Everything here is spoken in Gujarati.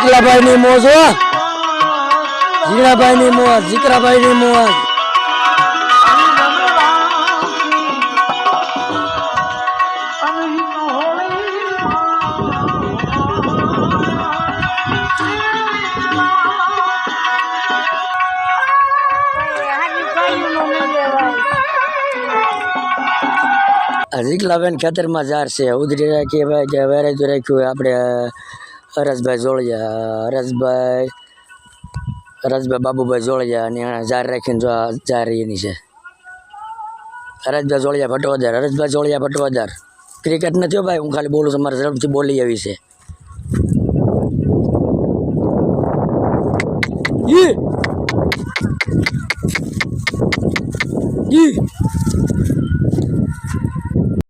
જીકલાભાઈની મોજ હો, જીગડાભાઈની મોજ, જીકરાભાઈની મોજ. જીકલાબેન ખેતરમાં જાર છે, ઉધરી રાખી ભાઈ કે વેરાયતું રાખ્યું આપણે હરસભાઈ જોળિયા, હરસભાઈ બાબુભાઈ જોળિયા અને જાર રાખીને જો જાર એની છે. હરસભાઈ જોળિયા ભટવાદાર, હરસભાઈ જોળિયા ભટવાદાર. ક્રિકેટ નથી ભાઈ, હું ખાલી બોલું છું, મારે ઝડપથી બોલી આવી છે.